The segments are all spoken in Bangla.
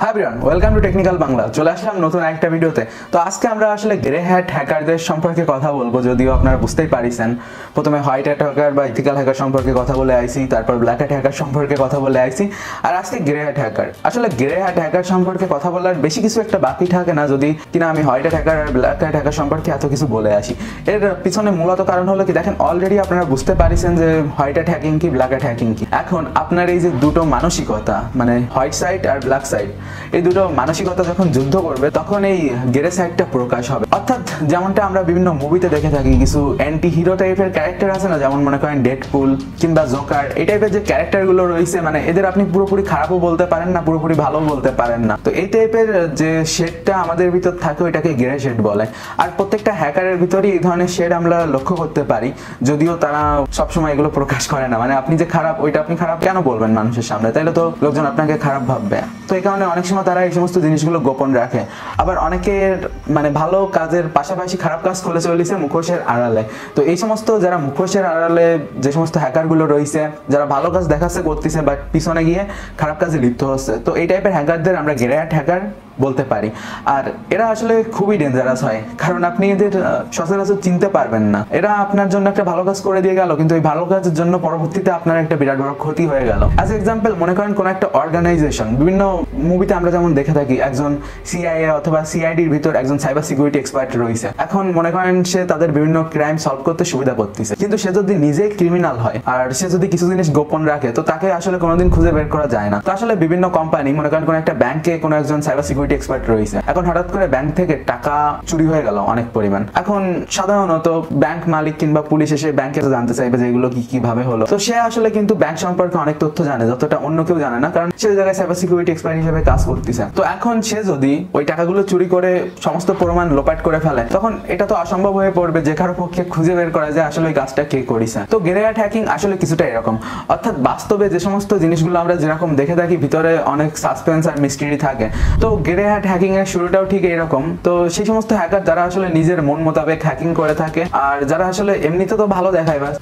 Hi everyone, welcome to technical Bangla. চলে আসলাম নতুন একটা ভিডিওতে। তো আজকে আমরা আসলে গ্রে হ্যাট হ্যাকারদের সম্পর্কে কথা বলবো, যদিও আপনারা বুঝতেই পারিছেন। প্রথমে হোয়াইট হ্যাট হ্যাকার বা ইথিক্যাল হ্যাকার সম্পর্কে কথা বলে আইছি, তারপর ব্ল্যাক হ্যাট হ্যাকার সম্পর্কে কথা বলে আইছি, আর আজকে গ্রে হ্যাট হ্যাকার। আসলে গ্রে হ্যাট হ্যাকার সম্পর্কে কথা বলার বেশি কিছু একটা বাকি থাকে না যদি কিনা আমি হোয়াইট হ্যাট হ্যাকার আর ব্ল্যাক হ্যাট হ্যাকার সম্পর্কে এত কিছু বলে আসি। এর পিছনে মূলত কারণ হলো কি, দেখেন অলরেডি আপনারা বুঝতে পারিছেন যে হোয়াইট হ্যাট হ্যাকিং কি, ব্ল্যাক হ্যাট হ্যাকিং কি। এখন আপনার এই যে দুটো মানসিকতা, মানে হোয়াইট সাইড আর ব্ল্যাক সাইড, এই দুটো মানসিকতা যখন যুদ্ধ করবে তখন এই গ্রে সাইডটা প্রকাশ হবে। অর্থাৎ যেমনটা আমরা বিভিন্ন মুভিতে দেখে থাকি, কিছু অ্যান্টি হিরো টাইপের ক্যারেক্টার আছে না, যেমন মনে করেন ডেডপুল কিংবা জোকার, এই টাইপের যে ক্যারেক্টারগুলো রয়েছে, মানে এদের আপনি পুরোপুরি খারাপও বলতে পারেন না, পুরোপুরি ভালো বলতে পারেন না। তো এই টাইপের যে শেডটা আমাদের ভিতর থাকে ওইটাকে গ্রে শেড বলে। আর প্রত্যেকটা হ্যাকারের ভিতরেই এই ধরনের শেড আমরা লক্ষ্য করতে পারি, যদিও তারা সবসময় এগুলো প্রকাশ করে না। মানে আপনি যে খারাপ, ওইটা আপনি খারাপ কেন বলবেন মানুষের সামনে, তাইলে তো লোকজন আপনাকে খারাপ ভাববে। তো এই কারণে অনেক সময় তারা এই সমস্ত জিনিসগুলো গোপন রাখে। আবার অনেকের মানে ভালো কাজের পাশাপাশি খারাপ কাজ করে চলেছে মুখোশের আড়ালে। তো এই সমস্ত যারা মুখোশের আড়ালে যে সমস্ত হ্যাকারগুলো রয়েছে, যারা ভালো কাজ দেখাচ্ছে করতেছে বাট পিছনে গিয়ে খারাপ কাজে লিপ্ত হচ্ছে, তো এই টাইপের হ্যাকারদের আমরা গ্রে হ্যাট হ্যাকার বলতে পারি। আর এরা আসলে খুবই ডেঞ্জারাস হয়, কারণ আপনি এদের সচরাচর চিনতে পারবেন না। এরা আপনার জন্য একটা ভালো কাজ করে দিয়ে গেল, কিন্তু এই ভালো কাজের জন্য পরবর্তীতে আপনার একটা বিরাট বড় ক্ষতি হয়ে গেল। অ্যাজ এক্সাম্পল মনে করেন কোন একটা অর্গানাইজেশন, বিভিন্ন মুভিতে আমরা যেমন দেখে থাকি, একজন সিআইএ অথবা সিআইডির ভিতর একজন সাইবার সিকিউরিটি এক্সপার্ট রয়েছে। এখন মনে করেন সে তাদের বিভিন্ন ক্রাইম সলভ করতে সুবিধা করতেছে, কিন্তু সে যদি নিজেই ক্রিমিনাল হয় আর সে যদি কিছু জিনিস গোপন রাখে, তো তাকে আসলে কোনোদিন খুঁজে বের করা যায় না। তো আসলে বিভিন্ন কোম্পানি, মনে করেন কোন একটা ব্যাংকে কোনো একজন সাইবার সিকিউরিটি এক্সপার্ট রয়েছে, এখন হঠাৎ করে ব্যাংক থেকে টাকা চুরি হয়ে গেল অনেক পরিমাণ। এখন সাধারণত ব্যাংক মালিক কিংবা পুলিশ এসে ব্যাংকে জানতে চাইবে যে এগুলো কিভাবে হলো। তো সে আসলে কিন্তু ব্যাংক সম্পর্কে অনেক তথ্য জানে, যতটা অন্য কেউ জানে না, কারণ সে জায়গায় সাইবার সিকিউরিটি এক্সপার্ট হিসেবে কাজ করতেছে। তো এখন সে যদি ওই টাকাগুলো চুরি করে সমস্ত প্রমাণ লোপাট করে ফেলে, তখন এটা তো অসম্ভব হয়ে পড়বে যে কারো পক্ষে খুঁজে বের করা যায় আসলে ওই কাজটা কে করেছে। তো গ্রে হ্যাট হ্যাকিং আসলে কিছুটা এরকম। অর্থাৎ বাস্তবে যে সমস্ত জিনিসগুলো আমরা যেরকম দেখে থাকি, ভিতরে অনেক সাসপেন্স আর মিস্ট্রি থাকে। তো গ্রে হ্যাট হ্যাকিং এর শুরুটাও ঠিক এরকম। তো সেই সমস্ত হ্যাকার যারা আসলে নিজের মন মোতাবেক হ্যাকিং করে থাকে, আর যারা আসলে এমনিতে তো ভালো দেখায় বাট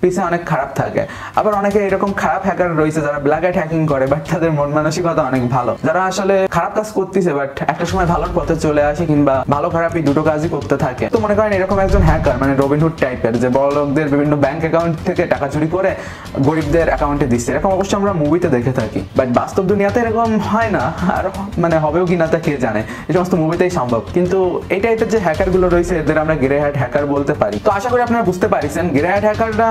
পিছে অনেক খারাপ থাকে। আবার অনেকে এরকম খারাপ হ্যাকার রয়েছে যারা ব্ল্যাক হ্যাট হ্যাকিং করে, বাট তাদের মন মানসিকতা অনেক ভালো, যারা আসলে খারাপ কাজ করতেছে বাট একটা সময় ভালোর পথে চলে আসে, কিংবা ভালো খারাপ এই দুটো কাজই করতে থাকে। তো মনে করেন এরকম একজন হ্যাকার, মানে রবিনহুড টাইপের, যে বড় লোকদের বিভিন্ন ব্যাংক অ্যাকাউন্ট থেকে টাকা চুরি করে গরিবদের অ্যাকাউন্টে দিচ্ছে, এরকম অবশ্য আমরা মুভিতে দেখে থাকি। বাট বাস্তব দুনিয়াতে এরকম হয় না, আর মানে হবেও কিনা তা কে জানে, এই সমস্ত মুভিতেই সম্ভব। কিন্তু এই টাইপের যে হ্যাকার গুলো রয়েছে এদের আমরা গ্রে হ্যাট হ্যাকার বলতে পারি। তো আশা করি আপনারা বুঝতে পারছেন গ্রে হ্যাট হ্যাকাররা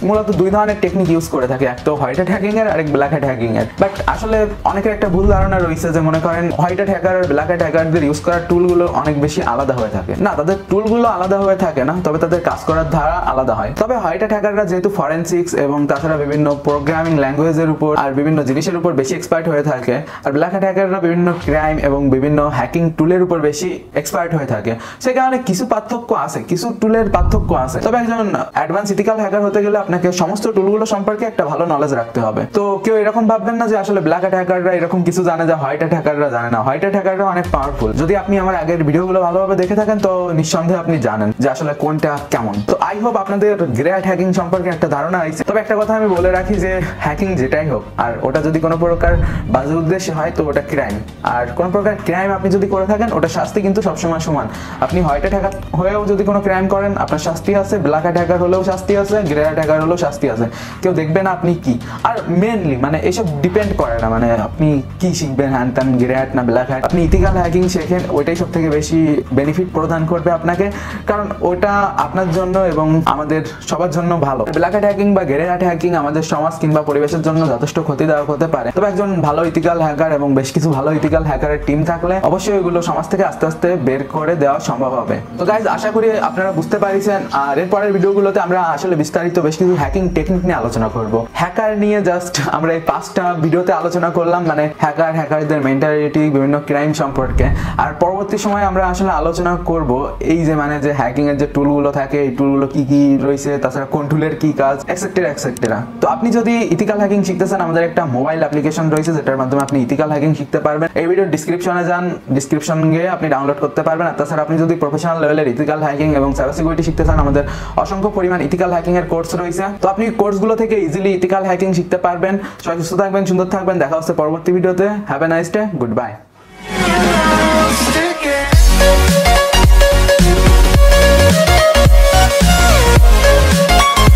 মূলত দুই ধরনের টেকনিক ইউজ করে থাকে, এক তো হোয়াইট হ্যাট হ্যাকিং এর, আরেক ব্ল্যাক হ্যাট হ্যাকিং এর। বাট আসলে অনেকের একটা ভুল ধারণা রয়েছে যে মনে করেন হোয়াইট হ্যাট হ্যাকার আর ব্ল্যাক হ্যাট হ্যাকারদের ইউজ করার টুলগুলো অনেক বেশি আলাদা হয়ে থাকে। না, তাদের টুলগুলো আলাদা হয়ে থাকে না, তবে তাদের কাজ করার ধারা আলাদা হয়। তবে হোয়াইট হ্যাট হ্যাকাররা যেহেতু ফরেনসিক্স এবং তাছাড়া বিভিন্ন প্রোগ্রামিং ল্যাঙ্গুয়েজের উপর আর বিভিন্ন জিনিসের উপর বেশি এক্সপার্ট হয়ে থাকে, আর ব্ল্যাক হ্যাট হ্যাকাররা বিভিন্ন ক্রাইম এবং বিভিন্ন হ্যাকিং টুলের উপর বেশি এক্সপার্ট হয়ে থাকে। সেই কারণে কিছু পার্থক্য আছে, কিছু টুলের পার্থক্য আছে। তবে একজন অ্যাডভান্স ইথিক্যাল হ্যাকার হতে গেলে আপনাকে সমস্ত টুলগুলো সম্পর্কে একটা ভালো নলেজ রাখতে হবে। তো কেউ এরকম ভাববেন না যে আসলে ব্ল্যাক হ্যাট হ্যাকাররা এরকম কিছু জানে যা হোয়াইট হ্যাট হ্যাকাররা জানে না। হোয়াইট হ্যাট হ্যাকাররা অনেক পাওয়ারফুল। যদি আপনি আমার আগের ভিডিওগুলো ভালোভাবে দেখে থাকেন তো নিঃসন্দেহে আপনি জানেন যে আসলে কোনটা কেমন। তো আই হোপ আপনাদের গ্রে হ্যাট হ্যাকিং সম্পর্কে একটা ধারণা আছে। তবে একটা কথা আমি বলে রাখি যে হ্যাকিং যেটাই হোক, আর ওটা যদি কোনো প্রকার বাজে উদ্দেশ্যে হয় তো ওটা ক্রাইম, আর কোনো প্রকার ক্রাইম আপনি যদি করে থাকেন ওটা শাস্তি কিন্তু সবসময় সমান। আপনি হোয়াইট হ্যাট হ্যাকার হয়েও যদি কোনো ক্রাইম করেন আপনার শাস্তি আছে, ব্ল্যাক হ্যাট হ্যাকার হলেও শাস্তি আছে, গ্রে হ্যাট হ্যাকার হলেও শাস্তি আছে। কেউ দেখবে না আপনি কি। আর মেনলি মানে এসব ডিপেন্ড করে না মানে আপনি কি শিখবেন, হ্যান ত্যান গ্রে হ্যাট না ব্ল্যাক হ্যাট। আপনি ইথিক্যাল হ্যাকিং শেখেন, ওইটাই সব থেকে বেশি বেনিফিট প্রদান করবে আপনাকে, কারণ ওটা আপনার জন্য এবং আমাদের সবার জন্য ভালো। ব্ল্যাক হ্যাট হ্যাকিং বা গ্রে হ্যাট হ্যাকিং আমাদের সমাজ কিংবা পরিবেশের জন্য যথেষ্ট ক্ষতিদায়ক হতে পারে। তবে একজন ভালো ইথিক্যাল হ্যাকার এবং বেশ কিছু ভালো ইথিক্যাল হ্যাকারের টিম থাকলে অবশ্যই এগুলো সমাজ থেকে আস্তে আস্তে বের করে দেওয়া সম্ভব হবে। তো গাইজ আশা করি আপনারা বুঝতে পারছেন। আর এর পরের ভিডিওগুলোতে আমরা আসলে বিস্তারিত বেশ কিছু হ্যাকিং টেকনিক নিয়ে আলোচনা করব। হ্যাকার নিয়ে জাস্ট আমরা এই 5টা ভিডিওতে আলোচনা করলাম, মানে হ্যাকারদের মেন্টালিটি, বিভিন্ন ক্রাইম সম্পর্কে। আর পরবর্তী সময় আমরা আসলে আলোচনা করব এই যে মানে যে হ্যাকিং এর যে টুলগুলো থাকে, এই টুলগুলো কি কি রয়েছে, তাছাড়া কোন টুলের কি কাজ, এক্সেট্রা এক্সেট্রা। তো আপনি যদি ইথিক্যাল হ্যাকিং শিখতেছেন, আমাদের একটা মোবাইল অ্যাপ্লিকেশন রয়েছে যেটার মাধ্যমে আপনি ইথিক্যাল হ্যাকিং শিখতে পারবেন। এই ভিডিওর ডিসক্রিপশনে যান, ডিসক্রিপশন গিয়ে আপনি ডাউনলোড করতে পারবেন। আর তাছাড়া আপনি যদি প্রফেশনাল লেভেলের ইথিক্যাল হ্যাকিং এবং সাইবার সিকিউরিটি শিখতে চান, আমাদের অসংখ্য পরিমাণ ইথিক্যাল হ্যাকিং এর কোর্স রয়েছে। তো আপনি কোর্সগুলো থেকে ইজিলি ইথিক্যাল হ্যাকিং শিখতে পারবেন। সবাই সুস্থ থাকবেন, সুন্দর থাকবেন। দেখা হচ্ছে পরবর্তী ভিডিওতে। Have a nice day, good bye.